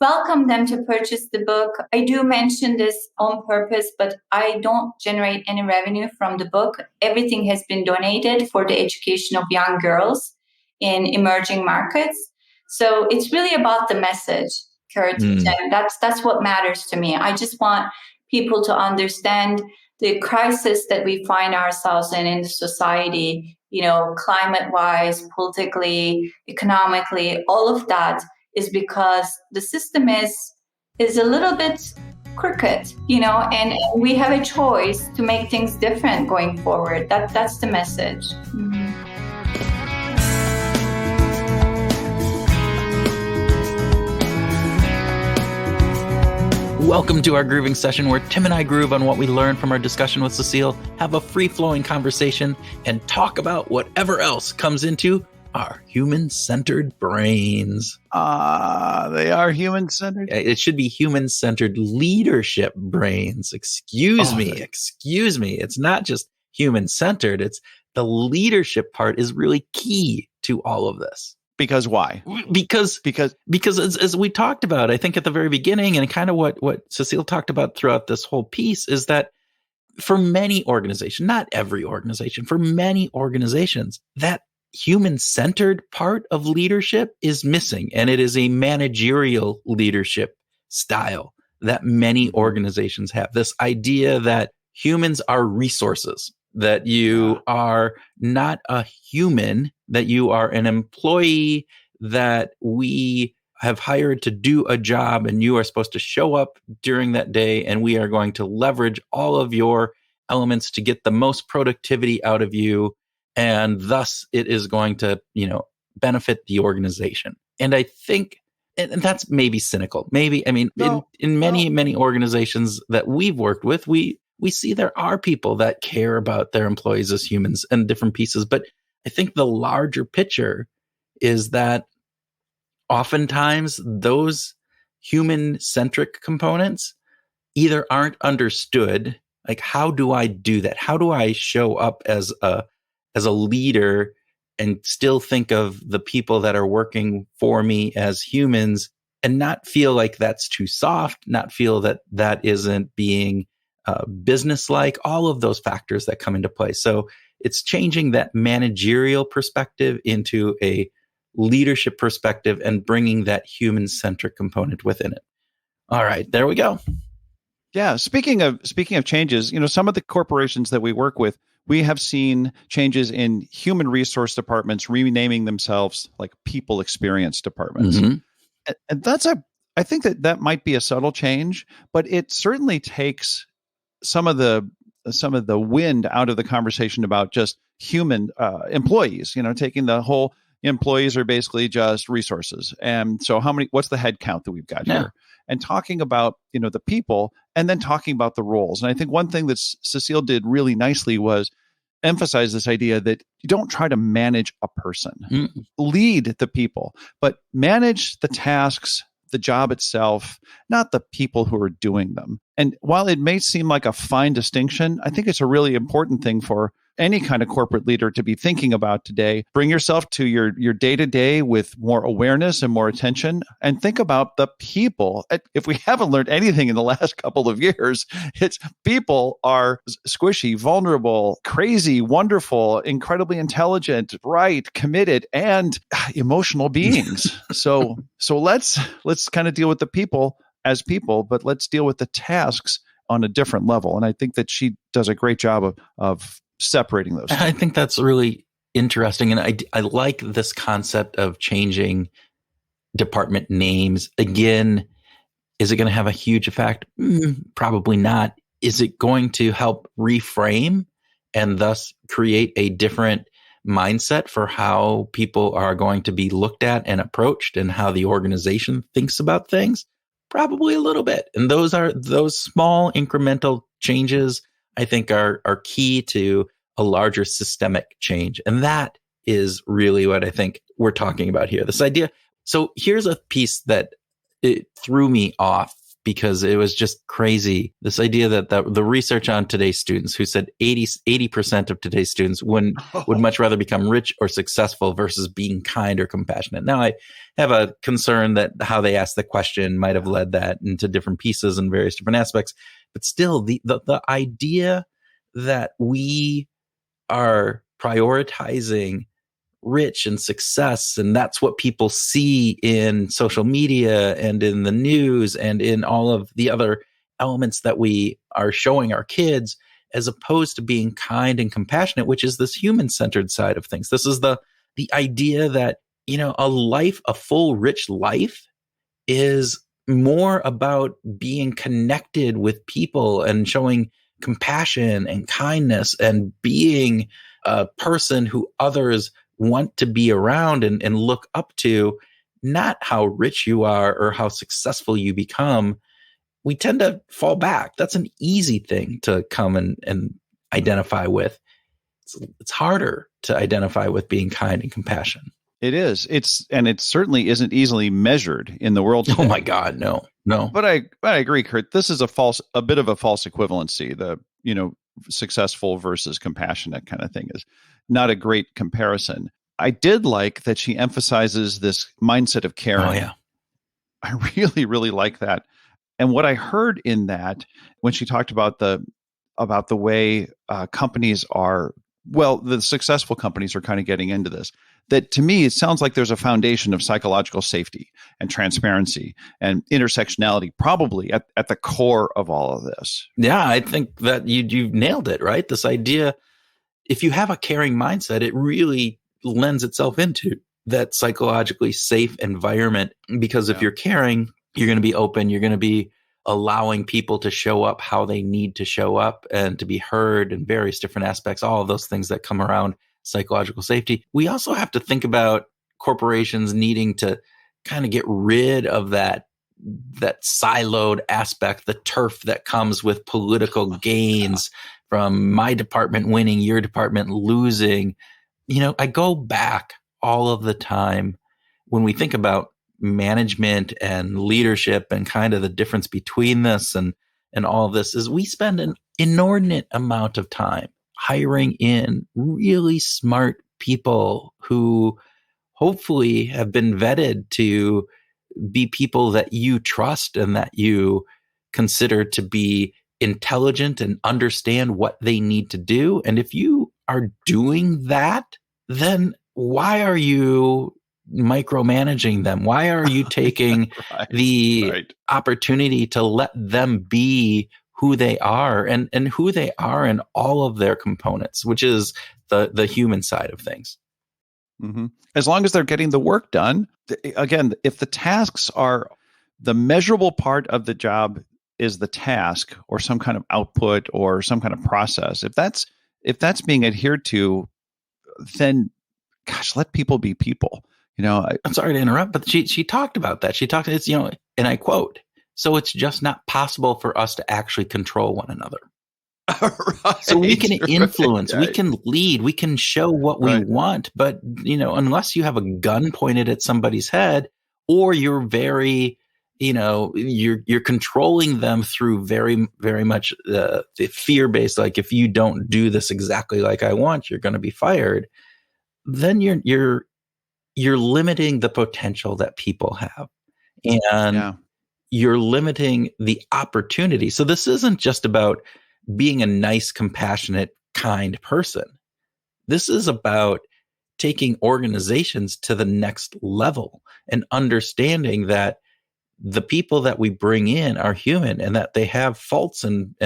welcome them to purchase the book. I do mention this on purpose, but I don't generate any revenue from the book. Everything has been donated for the education of young girls in emerging markets. So it's really about the message, Kurt. And that's what matters to me. I just want people to understand the crisis that we find ourselves in the society, climate-wise, politically, economically, all of that is because the system is a little bit crooked, and we have a choice to make things different going forward. That's the message. Welcome to our grooving session, where Tim and I groove on what we learned from our discussion with Sesil, have a free-flowing conversation, and talk about whatever else comes into our human-centered brains. They are human-centered? It should be human-centered leadership brains. Excuse me. It's not just human-centered. It's the leadership part is really key to all of this. Because why? Because as we talked about, I think at the very beginning, and kind of what Sesil talked about throughout this whole piece, is that for many organizations, not every organization, for many organizations, that human-centered part of leadership is missing. And it is a managerial leadership style that many organizations have. This idea that humans are resources, that you are not a human, that you are an employee that we have hired to do a job, and you are supposed to show up during that day, and we are going to leverage all of your elements to get the most productivity out of you. and thus it is going to, benefit the organization. And I think, and that's maybe cynical. Maybe, I mean, No, in many, no. many organizations that we've worked with, we see there are people that care about their employees as humans and different pieces. But I think the larger picture is that oftentimes those human-centric components either aren't understood. Like, how do I do that? How do I show up as a leader and still think of the people that are working for me as humans and not feel like that's too soft, not feel that that isn't being business-like, all of those factors that come into play. So it's changing that managerial perspective into a leadership perspective and bringing that human-centric component within it. All right, there we go. Yeah. Speaking of changes, some of the corporations that we work with, we have seen changes in human resource departments renaming themselves like people experience departments. Mm-hmm. And I think that might be a subtle change, but it certainly takes some of the wind out of the conversation about just human employees, taking the whole employees are basically just resources. And so what's the head count that we've got here? And talking about, the people and then talking about the roles. And I think one thing that Sesil did really nicely was emphasize this idea that you don't try to manage a person, lead the people, but manage the tasks, the job itself, not the people who are doing them. And while it may seem like a fine distinction, I think it's a really important thing for any kind of corporate leader to be thinking about today. Bring yourself to your day-to-day with more awareness and more attention, and think about the people. If we haven't learned anything in the last couple of years, it's people are squishy, vulnerable, crazy, wonderful, incredibly intelligent, bright, committed, and emotional beings. So let's kind of deal with the people as people, but let's deal with the tasks on a different level. And I think that she does a great job of separating those. I think that's really interesting. And I like this concept of changing department names. Again, is it going to have a huge effect? Probably not. Is it going to help reframe and thus create a different mindset for how people are going to be looked at and approached and how the organization thinks about things? Probably a little bit. And those small incremental changes, I think, are key to a larger systemic change. And that is really what I think we're talking about here. This idea. So here's a piece that it threw me off because it was just crazy. This idea that the research on today's students, who said 80% of today's students would much rather become rich or successful versus being kind or compassionate. Now, I have a concern that how they asked the question might have led that into different pieces and various different aspects. But still, the idea that we are prioritizing rich and success, and that's what people see in social media and in the news and in all of the other elements that we are showing our kids, as opposed to being kind and compassionate, which is this human-centered side of things. This is the idea that, a full, rich life is more about being connected with people and showing compassion and kindness and being a person who others want to be around and look up to, not how rich you are or how successful you become. We tend to fall back. That's an easy thing to come and identify with. It's harder to identify with being kind and compassion. It is. It certainly isn't easily measured in the world today. Oh my God, no. But I agree, Kurt. This is a bit of a false equivalency. The successful versus compassionate kind of thing is not a great comparison. I did like that she emphasizes this mindset of caring. Oh yeah, I really, really like that. And what I heard in that when she talked about the way companies are, the successful companies are kind of getting into this, that to me, it sounds like there's a foundation of psychological safety and transparency and intersectionality probably at the core of all of this. Yeah, I think that you've nailed it, right? This idea, if you have a caring mindset, it really lends itself into that psychologically safe environment, because if you're caring, you're going to be open, you're going to be allowing people to show up how they need to show up and to be heard in various different aspects, all of those things that come around psychological safety. We also have to think about corporations needing to kind of get rid of that siloed aspect, the turf that comes with political gains from my department winning, your department losing. I go back all of the time when we think about management and leadership and kind of the difference between this and all of this is we spend an inordinate amount of time hiring in really smart people who hopefully have been vetted to be people that you trust and that you consider to be intelligent and understand what they need to do. And if you are doing that, then why are you micromanaging them? Why are you taking the opportunity to let them be who they are and who they are in all of their components, which is the human side of things? Mm-hmm. As long as they're getting the work done. Again, if the tasks are the measurable part of the job is the task or some kind of output or some kind of process, if that's being adhered to, then gosh, let people be people. I'm sorry to interrupt, but she talked about that. She talked, and I quote, "So it's just not possible for us to actually control one another." Right, so we can influence, we can lead, we can show what we want, but unless you have a gun pointed at somebody's head, or you're very, you're controlling them through very, very much the fear-based, like if you don't do this exactly like I want, you're going to be fired. Then you're limiting the potential that people have, and you're limiting the opportunity. So this isn't just about being a nice, compassionate, kind person. This is about taking organizations to the next level and understanding that the people that we bring in are human and that they have faults and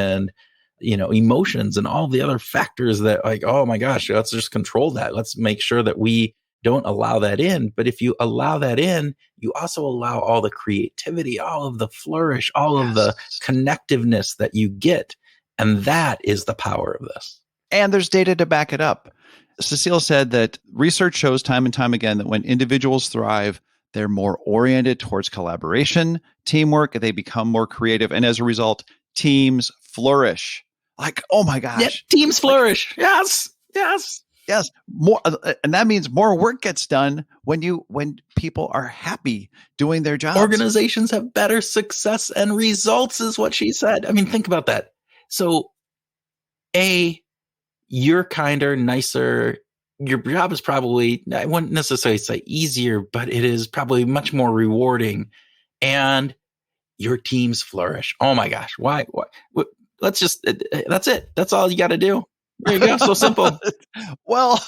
emotions and all the other factors that, like, oh my gosh, let's just control that. Let's make sure that we don't allow that in. But if you allow that in, you also allow all the creativity, all of the flourish, all of the connectiveness that you get. And that is the power of this. And there's data to back it up. Sesil said that research shows time and time again that when individuals thrive, they're more oriented towards collaboration, teamwork, they become more creative. And as a result, teams flourish. Like, oh my gosh. Yeah, teams flourish. Yes. More, and that means more work gets done when people are happy doing their jobs. Organizations have better success and results, is what she said. I mean, think about that. So, you're kinder, nicer. Your job is probably, I wouldn't necessarily say easier, but it is probably much more rewarding. And your teams flourish. Oh my gosh. Why? Let's just, that's it. That's all you got to do. There you go. So simple. Well,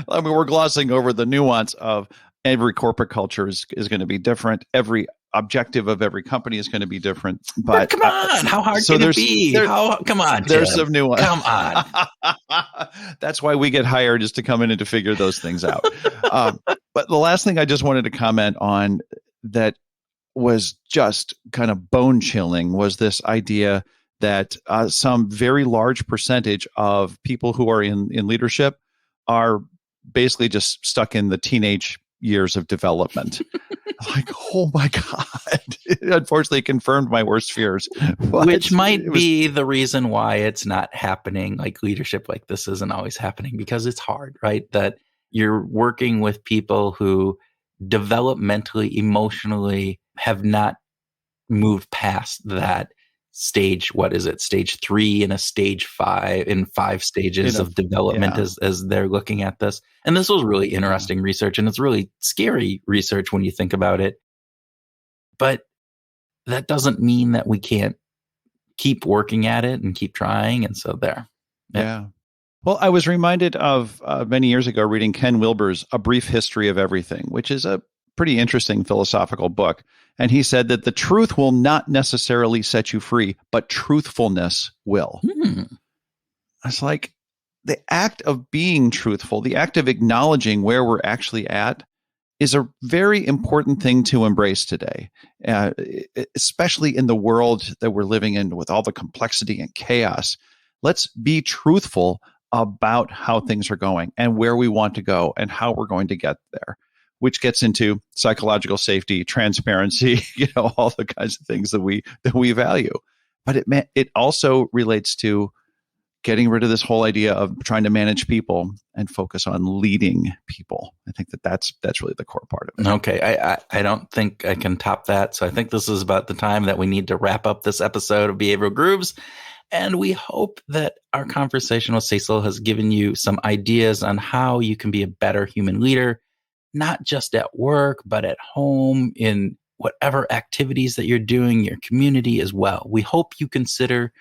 I mean, we're glossing over the nuance of every corporate culture is going to be different. Every objective of every company is going to be different. But come on, how hard can it be? Come on, there's Tim. Some nuance. Come on. That's why we get hired, is to come in and to figure those things out. But the last thing I just wanted to comment on that was just kind of bone chilling was this idea that some very large percentage of people who are in leadership are basically just stuck in the teenage years of development. Like, oh my God. It unfortunately confirmed my worst fears. Which might be the reason why it's not happening. Like, leadership like this isn't always happening, because it's hard, right? That you're working with people who developmentally, emotionally have not moved past that stage. What is it? Stage 3 and a stage 5 in 5 stages of development as they're looking at this. And this was really interesting research, and it's really scary research when you think about it. But that doesn't mean that we can't keep working at it and keep trying. And so there. Yeah. Well, I was reminded of many years ago reading Ken Wilber's A Brief History of Everything, which is a pretty interesting philosophical book. And he said that the truth will not necessarily set you free, but truthfulness will. It's like the act of being truthful, the act of acknowledging where we're actually at, is a very important thing to embrace today, especially in the world that we're living in with all the complexity and chaos. Let's be truthful about how things are going and where we want to go and how we're going to get there, which gets into psychological safety, transparency, all the kinds of things that we value. But it also relates to getting rid of this whole idea of trying to manage people and focus on leading people. I think that's really the core part of it. Okay. I don't think I can top that. So I think this is about the time that we need to wrap up this episode of Behavioral Grooves. And we hope that our conversation with Sesil has given you some ideas on how you can be a better human leader, not just at work, but at home, in whatever activities that you're doing, your community as well. We hope you consider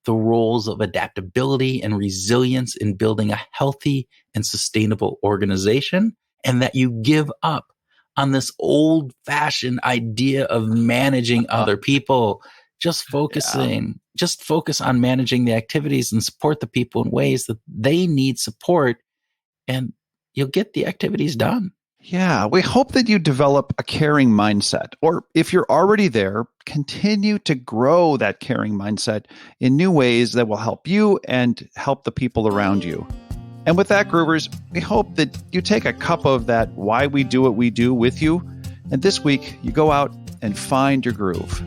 the roles of adaptability and resilience in building a healthy and sustainable organization, and that you give up on this old-fashioned idea of managing other people. Just focus on managing the activities and support the people in ways that they need support, and you'll get the activities done. Yeah, we hope that you develop a caring mindset, or if you're already there, continue to grow that caring mindset in new ways that will help you and help the people around you. And with that, Groovers, we hope that you take a cup of that why we do what we do with you, and this week you go out and find your groove.